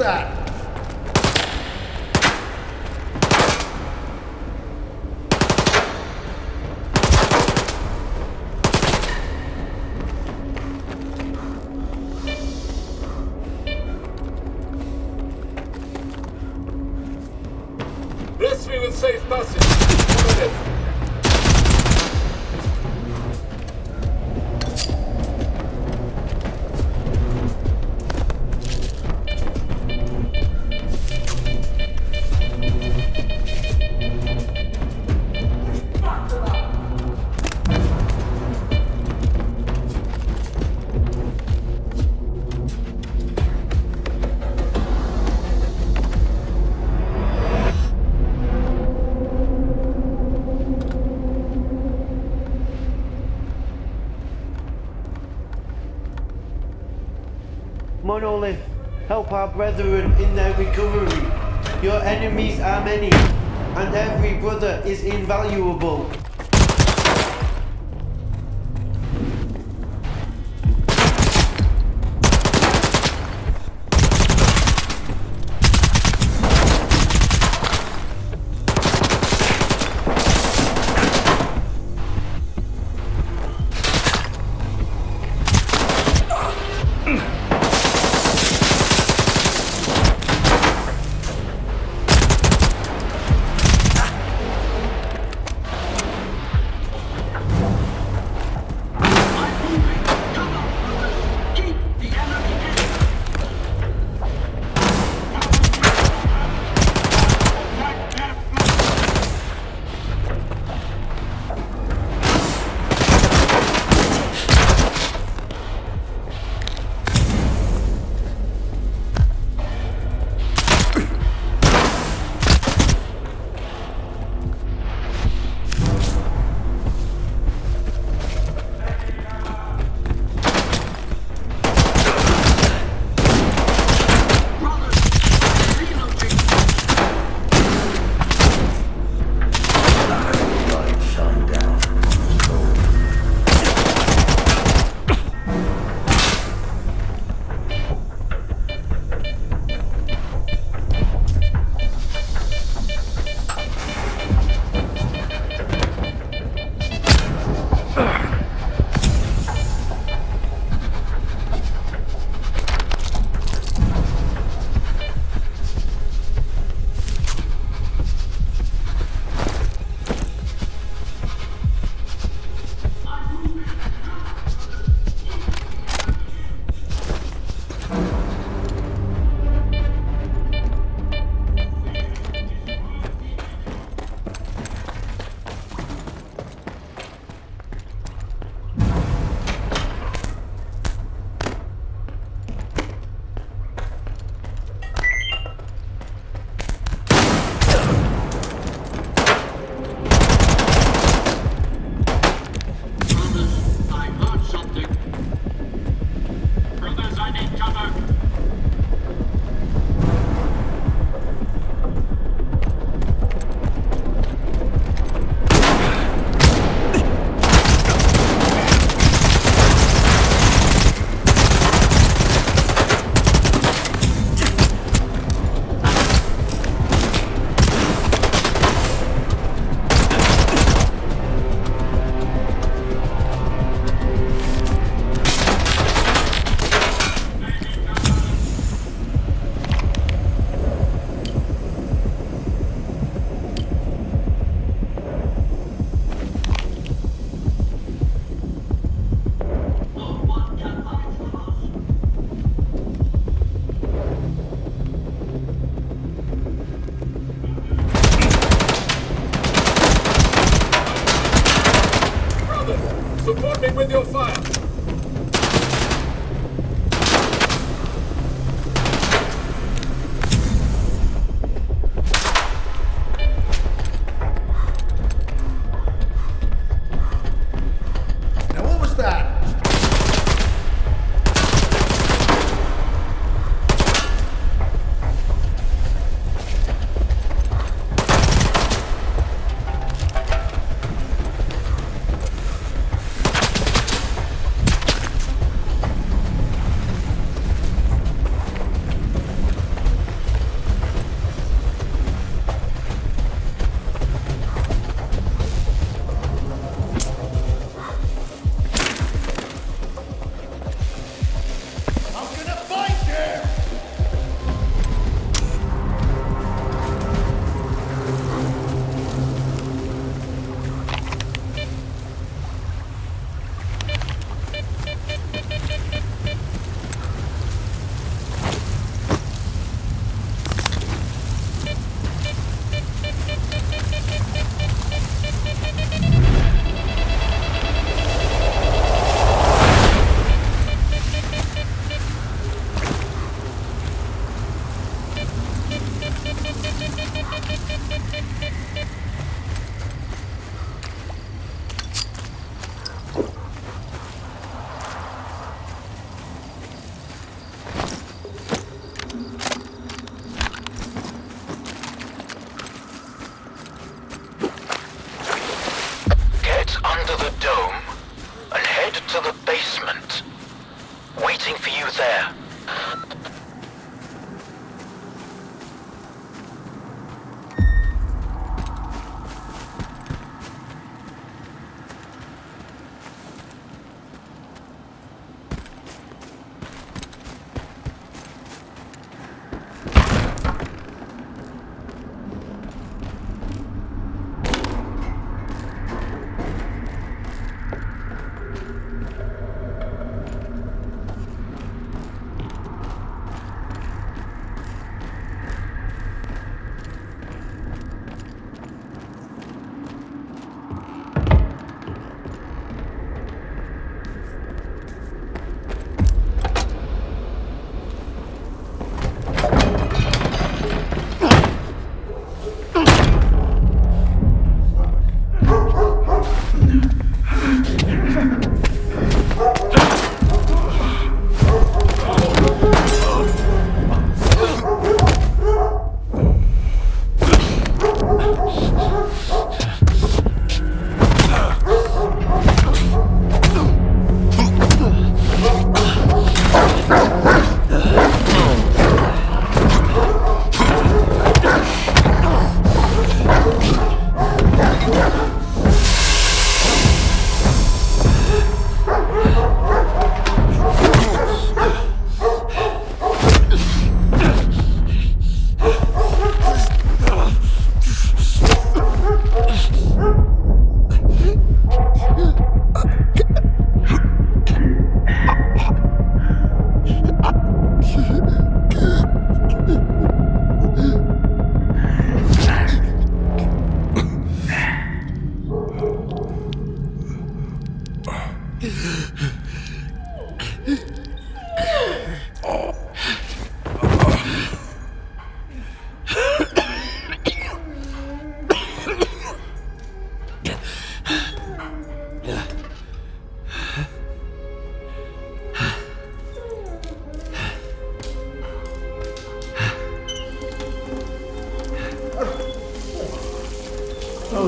that. Bless me with safe passage. Follow it. Monolith, help our brethren in their recovery. Your enemies are many, and every brother is invaluable.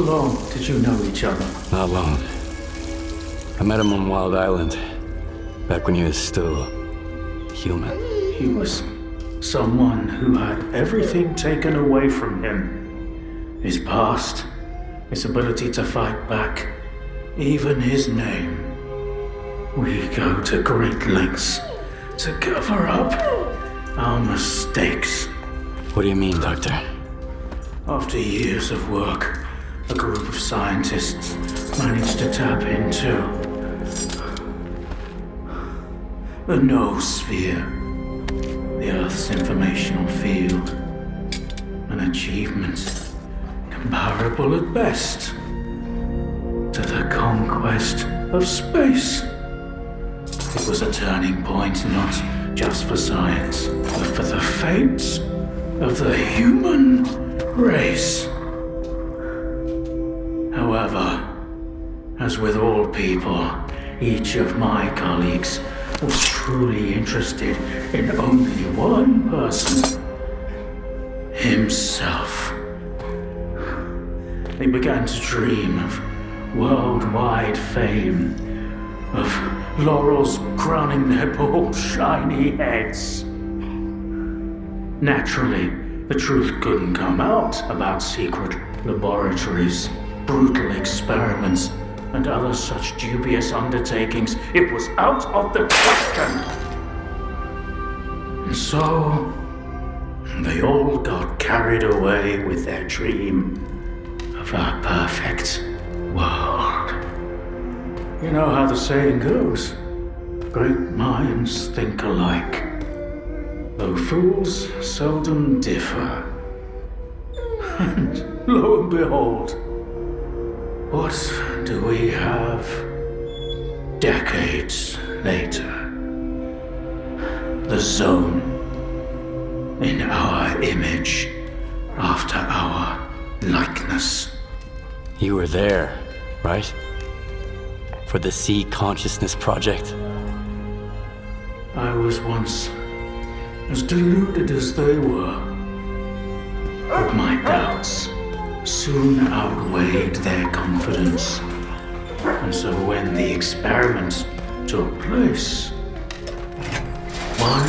long did you know each other? Not long. I met him on Wild Island, back when he was still human. He was someone who had everything taken away from him. His past, his ability to fight back, even his name. We go to great lengths to cover up our mistakes. What do you mean, Doctor? After years of work, a group of scientists managed to tap into the noosphere, the Earth's informational field, an achievement comparable at best to the conquest of space. It was a turning point not just for science, but for the fates of the human race. However, as with all people, each of my colleagues was truly interested in only one person: himself. They began to dream of worldwide fame, of laurels crowning their bald, shiny heads. Naturally, the truth couldn't come out about secret laboratories, brutal experiments, and other such dubious undertakings. It was out of the question. And so, they all got carried away with their dream of a perfect world. You know how the saying goes, great minds think alike, though fools seldom differ. And lo and behold, what do we have decades later? The Zone, in our image, after our likeness. You were there, right? For the Sea Consciousness Project. I was once as deluded as they were, but my doubts soon outweighed their confidence. And so when the experiment took place, one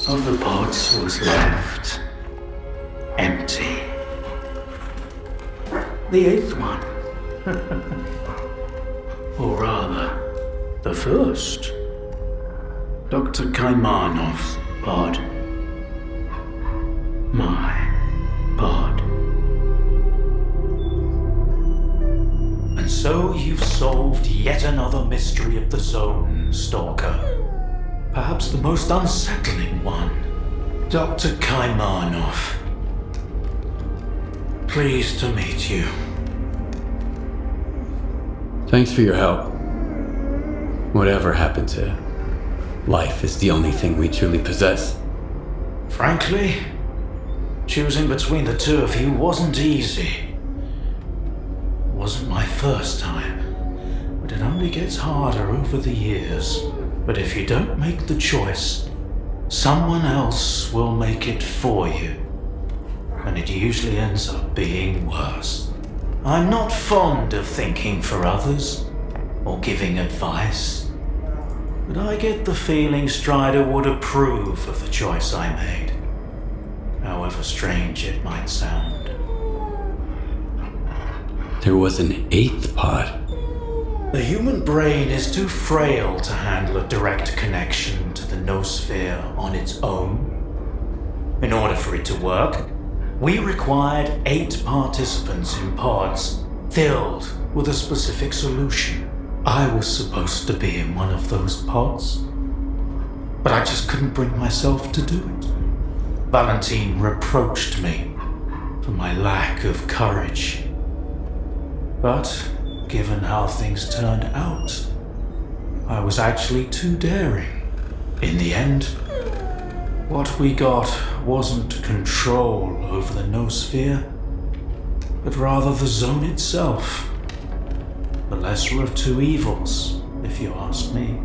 of the pods was left empty. The eighth one, or rather, the first, Dr. Kaimanov's pod. My pod. And so you've solved yet another mystery of the Zone, Stalker. Perhaps the most unsettling one. Dr. Kaimanov. Pleased to meet you. Thanks for your help. Whatever happened to life is the only thing we truly possess. Frankly, choosing between the two of you wasn't easy. It wasn't my first time, but it only gets harder over the years. But if you don't make the choice, someone else will make it for you. And it usually ends up being worse. I'm not fond of thinking for others, or giving advice, but I get the feeling Strider would approve of the choice I made, however strange it might sound. There was an eighth pod. The human brain is too frail to handle a direct connection to the noosphere on its own. In order for it to work, we required 8 participants in pods filled with a specific solution. I was supposed to be in one of those pods, but I just couldn't bring myself to do it. Valentine reproached me for my lack of courage. But given how things turned out, I was actually too daring. In the end, what we got wasn't control over the noosphere, but rather the Zone itself. The lesser of two evils, if you ask me.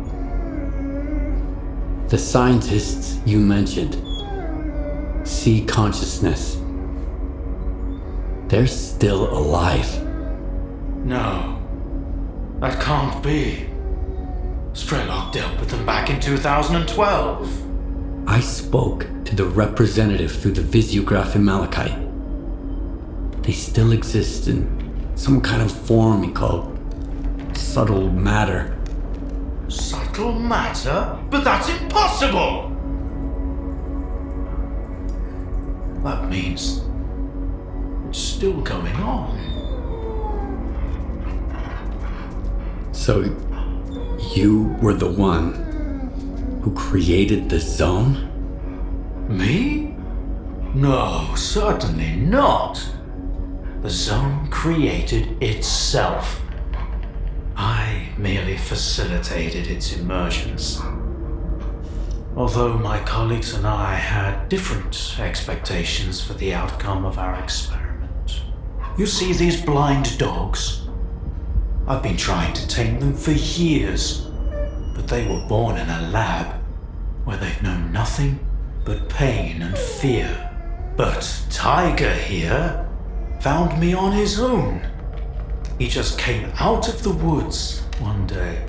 The scientists you mentioned, Sea Consciousness. they're still alive. No, that can't be. Strelok dealt with them back in 2012. I spoke to the representative through the visiograph in Malachite. They still exist in some kind of form he called subtle matter. Subtle matter? But that's impossible! That means it's still going on. So, you were the one who created the zone? Me? No, certainly not. The zone created itself. I merely facilitated its emergence. Although my colleagues and I had different expectations for the outcome of our experiment. You see these blind dogs? I've been trying to tame them for years, but they were born in a lab where they've known nothing but pain and fear. But Tiger here found me on his own. He just came out of the woods one day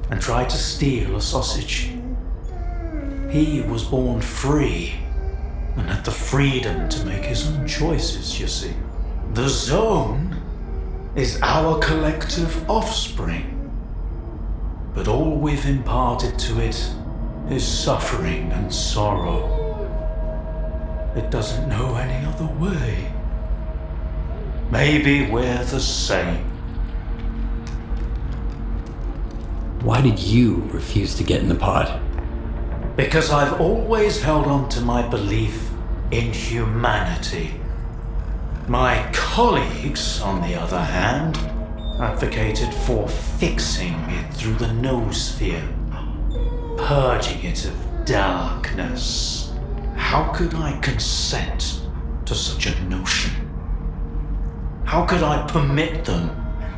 and tried to steal a sausage. He was born free and had the freedom to make his own choices, you see. The zone is our collective offspring, but all we've imparted to it is suffering and sorrow. It doesn't know any other way. Maybe we're the same. Why did you refuse to get in the pod? Because I've always held on to my belief in humanity. My colleagues, on the other hand, advocated for fixing it through the noosphere, purging it of darkness. How could I consent to such a notion? How could I permit them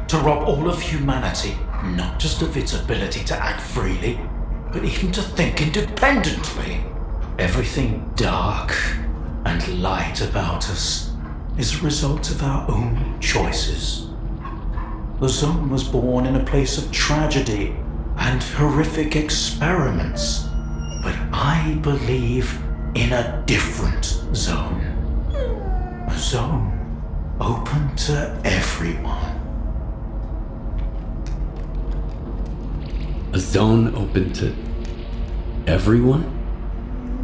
to rob all of humanity, not just of its ability to act freely, but even to think independently? Everything dark and light about us is a result of our own choices. The zone was born in a place of tragedy and horrific experiments, but I believe in a different zone. A zone open to everyone. A zone open to everyone?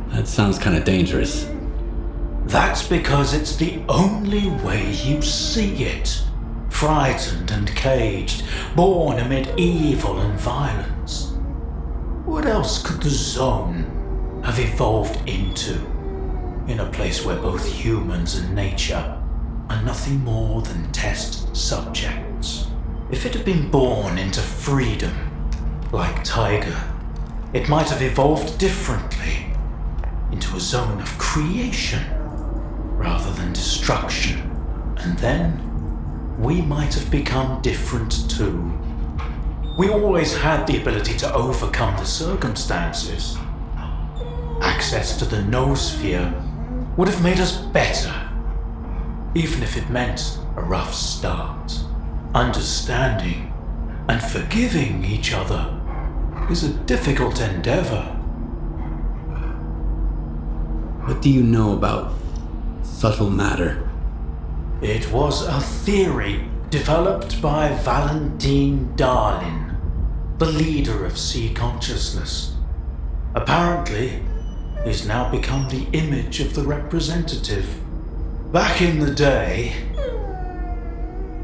That sounds kind of dangerous. That's because it's the only way you see it. Frightened and caged, born amid evil and violence. What else could the zone have evolved into? In a place where both humans and nature are nothing more than test subjects. If it had been born into freedom, like Tiger, it might have evolved differently, into a zone of creation rather than destruction, and then we might have become different too. We always had the ability to overcome the circumstances. Access to the noosphere would have made us better, even if it meant a rough start. Understanding and forgiving each other is a difficult endeavor. What do you know about subtle matter? It was a theory developed by Valentine Darlin, the leader of sea consciousness. Apparently, he's now become the image of the representative. Back in the day,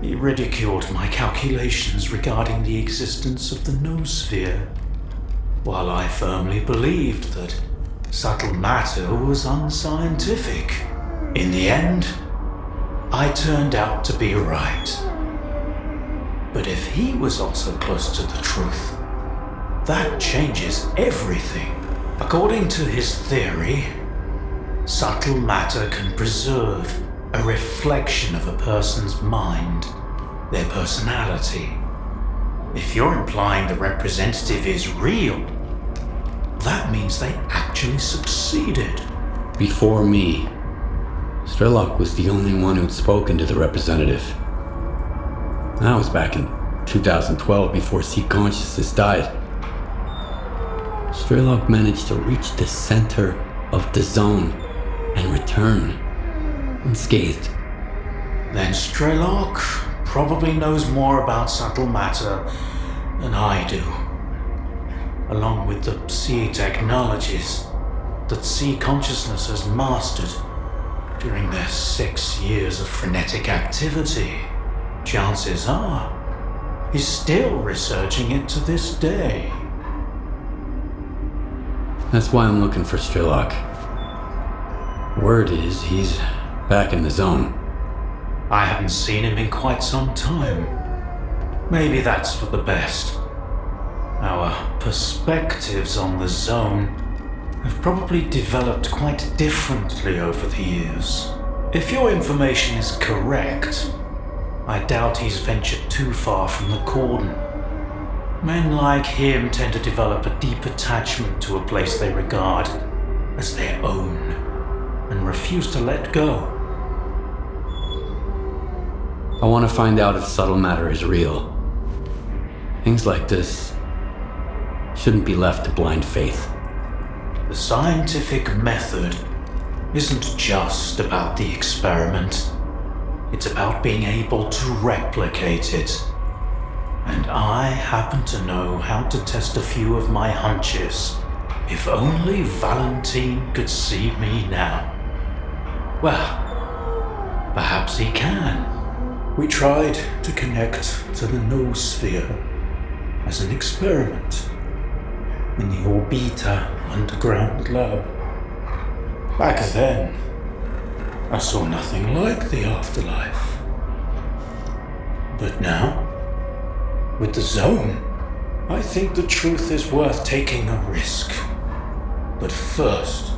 he ridiculed my calculations regarding the existence of the noosphere, while I firmly believed that subtle matter was unscientific. In the end, I turned out to be right. But if he was also close to the truth, that changes everything. According to his theory, subtle matter can preserve a reflection of a person's mind, their personality. If you're implying the representative is real, that means they actually succeeded. Before me, Strelok was the only one who'd spoken to the representative. That was back in 2012, before C consciousness died. Strelok managed to reach the center of the zone and return unscathed. Then Strelok probably knows more about subtle matter than I do, along with the C technologies that C consciousness has mastered during their 6 years of frenetic activity. Chances are he's still researching it to this day. That's why I'm looking for Strelok. Word is he's back in the zone. I haven't seen him in quite some time. Maybe that's for the best. Our perspectives on the zone have probably developed quite differently over the years. If your information is correct, I doubt he's ventured too far from the cordon. Men like him tend to develop a deep attachment to a place they regard as their own and refuse to let go. I want to find out if subtle matter is real. Things like this shouldn't be left to blind faith. The scientific method isn't just about the experiment. It's about being able to replicate it. And I happen to know how to test a few of my hunches. If only Valentine could see me now. Well, perhaps he can. We tried to connect to the noosphere as an experiment in the Orbita underground lab. Back then, I saw nothing like the afterlife. But now, with the zone, I think the truth is worth taking a risk. But first,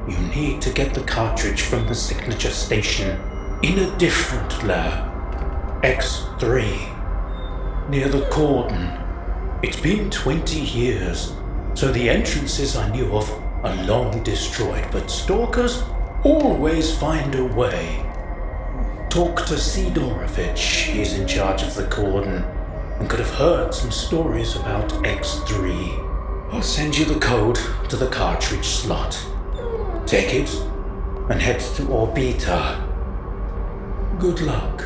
you need to get the cartridge from the signature station in a different lab, X3, near the cordon. It's been 20 years, so the entrances I knew of are long destroyed, but stalkers always find a way. Talk to Sidorovich, he's in charge of the cordon, and could have heard some stories about X3. I'll send you the code to the cartridge slot. Take it and head to Orbita. Good luck.